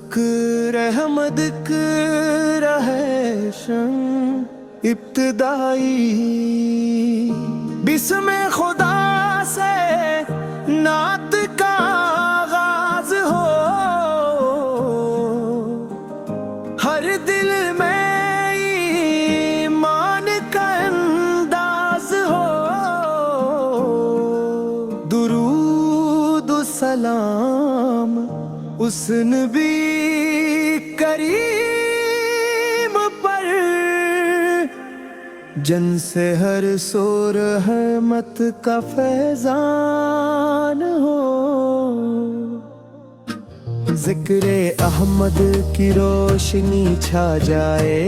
ذکر احمد رہشن ابتدائی بسم خدا سے نعت کا آغاز ہو، ہر دل میں ایمان کا انداز ہو، درود و سلام اس نبی کریم پر جن سے ہر سو رحمت کا فیضان ہو۔ ذکر احمد کی روشنی چھا جائے،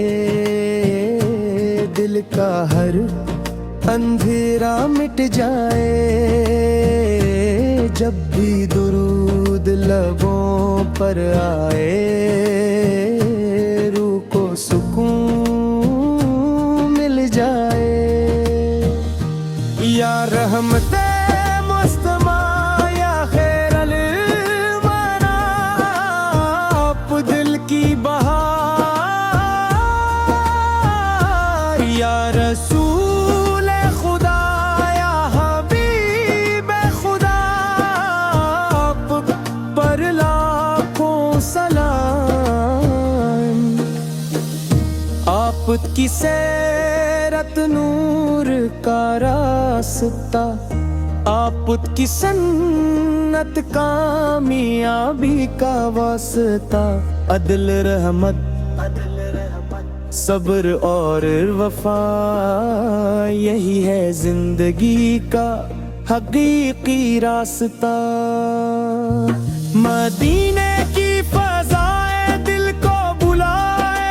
دل کا ہر اندھیرا مٹ جائے، جب بھی درود لبوں پر آئے، روح کو سکون مل جائے۔ یا رحمت مصطفیٰ یا خیر الورا، آپ دل کی بہار، یا رسول خدا یا حبیب خدا، آپ پر لاکھوں سلام۔ آپ کی سیرت نور کا راستہ، آپ کی سنت کامیابی کا واسطہ، عدل رحمت صبر اور وفا، یہی ہے زندگی کا حقیقی راستہ۔ مدینے کی فضائے دل کو بلائے،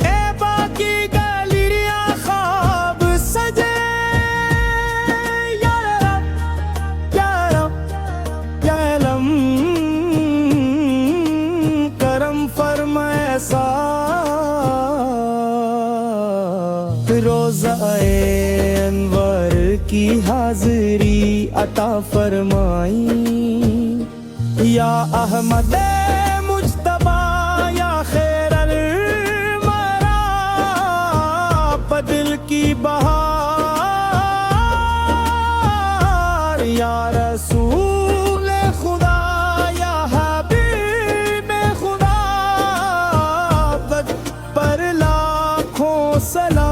ایبا کی گلیاں خواب سجے، یا رب یا رب یا علم کرم فرمائے ایسا، روزہ انور کی حاضری عطا فرمائی، یا احمد مجتبیٰ یا خیر الورا، آپ دل کی بہار، یا رسول خدا یا حبیب خدا، آپ پر لاکھوں سلام۔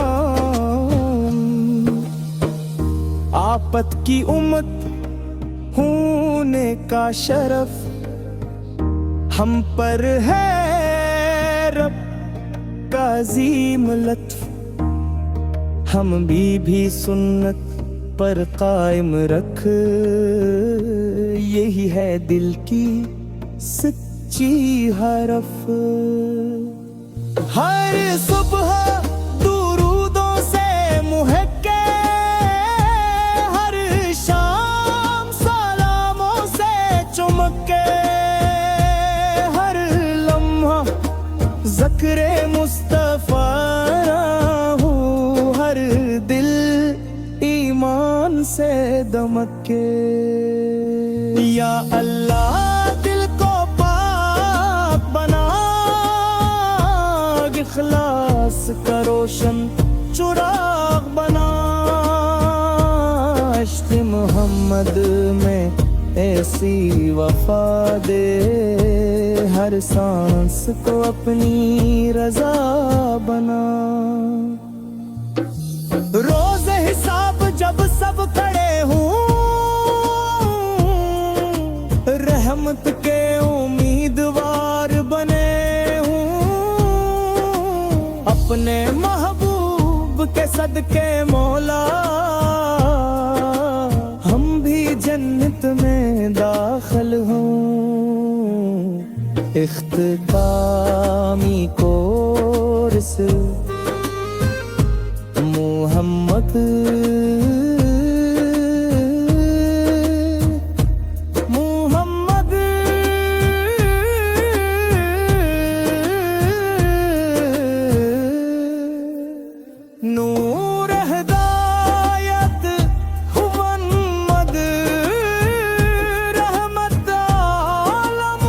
آپت کی امت ہونے کا شرف ہم پر ہے، رب کا عظیم لطف، ہم بھی سنت پر قائم رکھ، یہی ہے دل کی سچی حرف۔ ہر صبح درودوں سے مہکے، ہر شام سلاموں سے چمکے، ہر لمحہ ذکر مصطفیٰ ہو، ہر دل ایمان سے دمکے۔ یا اللہ دل کو پاک بنا، اخلاص کا روشن چراغ بنا، عشق محمد میں ایسی وفا دے، ہر سانس کو اپنی رضا بنا۔ روز حساب جب سب کھڑے ہوں، رحمت کے امیدوار بنے ہوں، اپنے محبوب کے صدقے مولا، ہم بھی جنت میں داخل ہوں۔ اختتامی کورس محمد نور ہدایت محمد رحمت عالم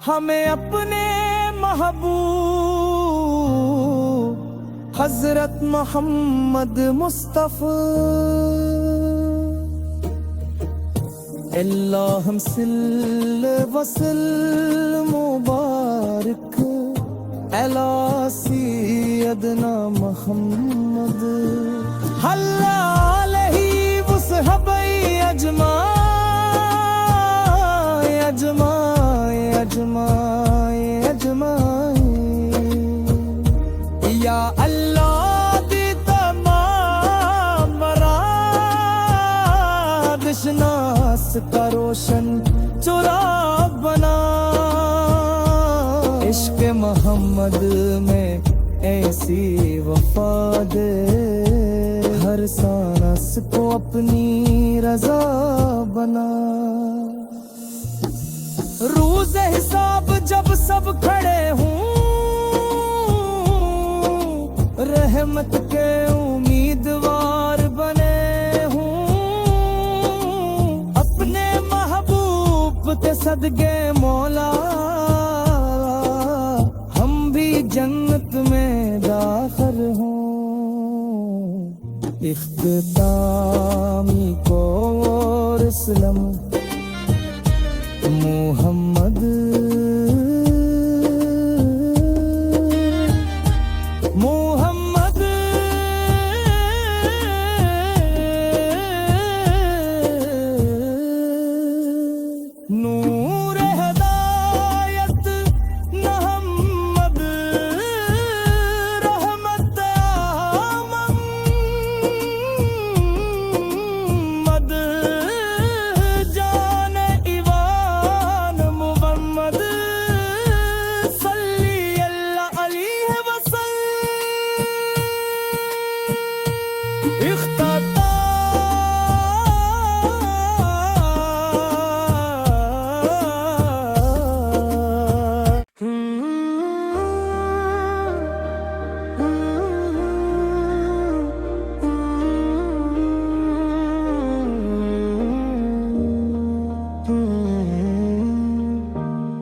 ہمیں اپنے محبوب حضرت محمد مصطفیٰ اللہم صل وسلم مبارک علی سیدنا محمد حلی علیہ وصحبہ اجمعین یا اللہ دی تمام مراد شناس کا روشن چراغ بنا عشق محمد میں ایسی وفا دے ہر سانس کو اپنی رضا بنا روز حساب جب سب کھڑے ہوں رحمت کے امیدوار بنے ہوں اپنے محبوب کے صدقے مولا ہم بھی جنت میں داخل ہوں اختتامی کو اسلام محمد نور ہدایت محمد رحمت محمد جان ایوان محمد صلی اللہ علیہ وسلم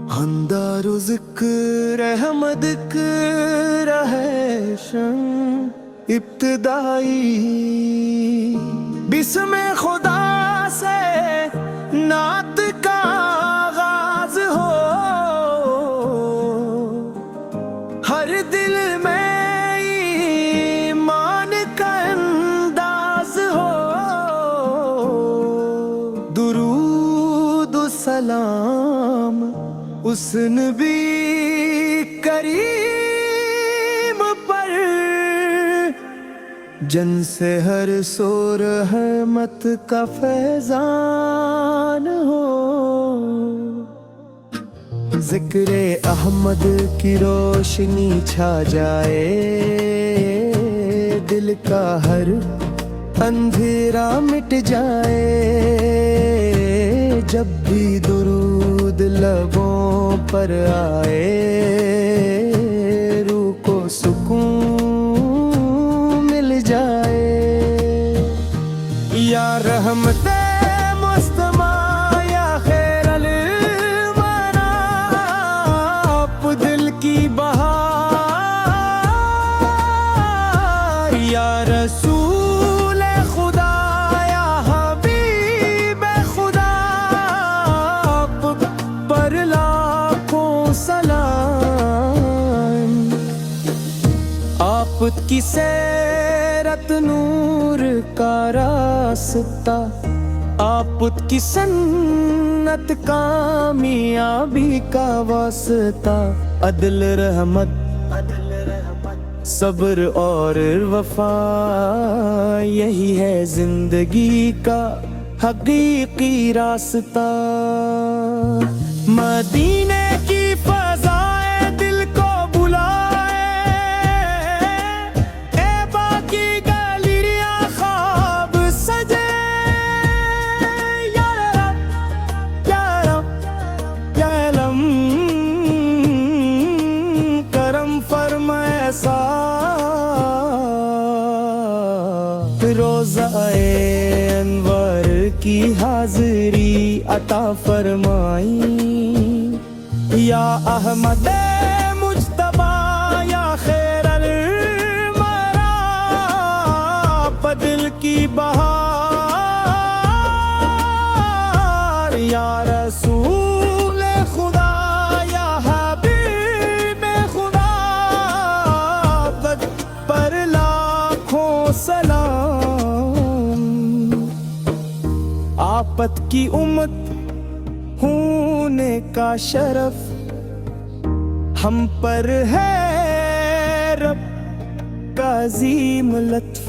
ہندارو ذکر احمد ہے شن ابتدائی بسم خدا سے نعت کا آغاز ہو ہر دل میں ایمان کا انداز ہو درود و سلام اس نبی کریم پر جن سے ہر سو رحمت کا فیضان ہو ذکر احمد کی روشنی چھا جائے دل کا ہر اندھیرا مٹ جائے جب بھی درود لبوں پر آئے روح کو سکون مل جائے یا رحمت مستمع یا خیر المنع آپ دل کی بہار یا رسول خدا یا حبیب خدا آپ پر لاکھوں سلام آپ کی سیرت نور کا راستہ آپ کی سنت کامیابی کا واسطہ عدل رحمت صبر اور وفا یہی ہے زندگی کا حقیقی راستہ مدینے کی فضائیں دل کو بلائے ایبا کی گلیاں خواب سجے یا رب یا رب یا علم کی حاضری عطا فرمائی یا احمد مجتبی یا خیر المرا بدل کی بہار یا رسول خدا یا حبیب خدا بد پر لاکھوں سلام آپت کی امت ہونے کا شرف ہم پر ہے رب کا عظیم لطف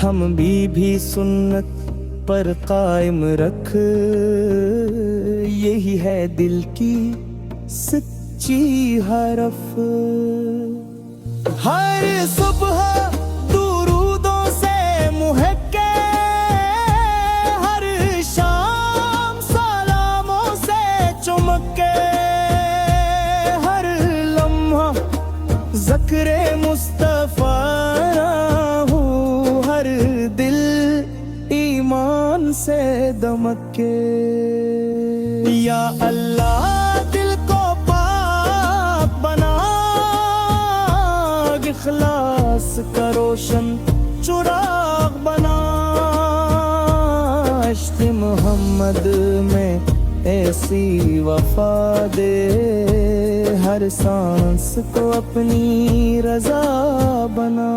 ہم بھی سنت پر قائم رکھ یہی ہے دل کی سچی حرف ہر صبح درودوں سے مہکے ہر شام سلاموں سے چمکے ہر لمحہ ذکر مصطفیٰ ہو ہر دل ایمان سے دمکے یا اللہ دل کو پاک بنا اخلاص کا روشن چراغ بنا عشق محمد میں ایسی وفا دے ہر سانس کو اپنی رضا بنا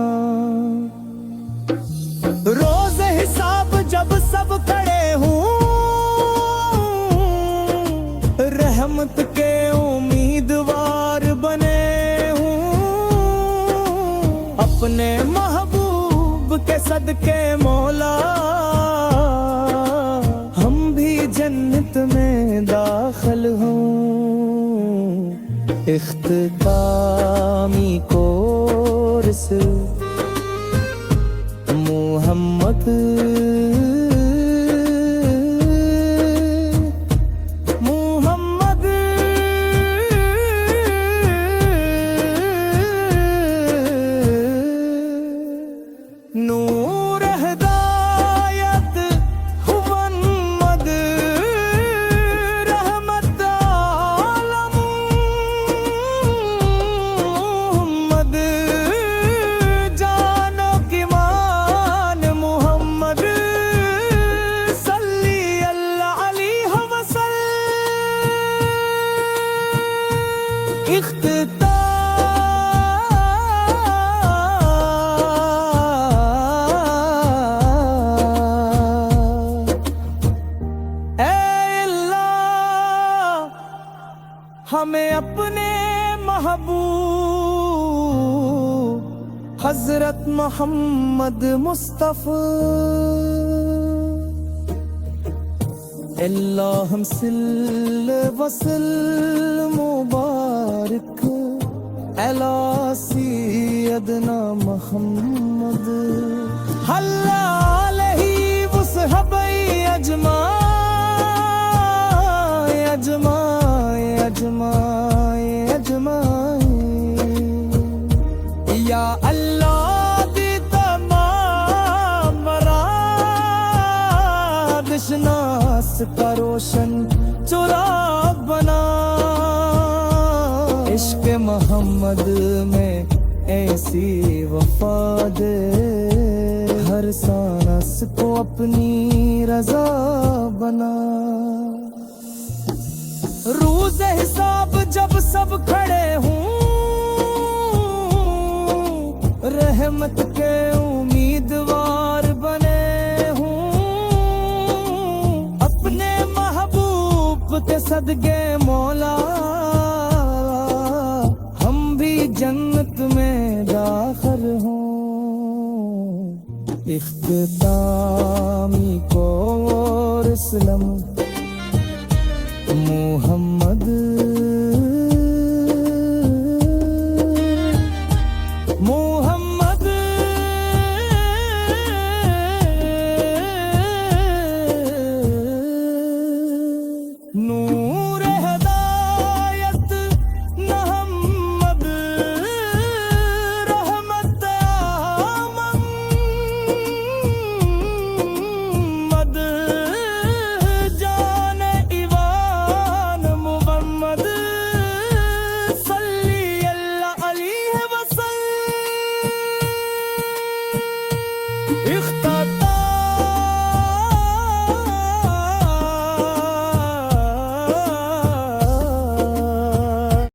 روز حساب جب سب کھڑے ہوں رحمت کے امیدوار بنے ہوں اپنے محبوب کے صدقے مولا ہم بھی جنت میں داخل ہوں اختتامی کورس محمد نور ہدایت محمد رحمت عالم محمد جانو کی مان محمد صلی اللہ علیہ وسلم اختتام ہمیں اپنے محبوب حضرت محمد مصطفیٰ اللہم صل وسلم مبارک علی سیدنا محمد حلی علیہ وصحبہ اجمعین یا اللہ دی تمام مراد شناس کا روشن چراغ بنا عشق محمد میں ایسی وفا دے ہر سانس کو اپنی رضا بنا روز حساب جب سب کھڑے ہوں رحمت کے امیدوار بنے ہوں اپنے محبوب کے صدقے مولا ہم بھی جنت میں داخل ہوں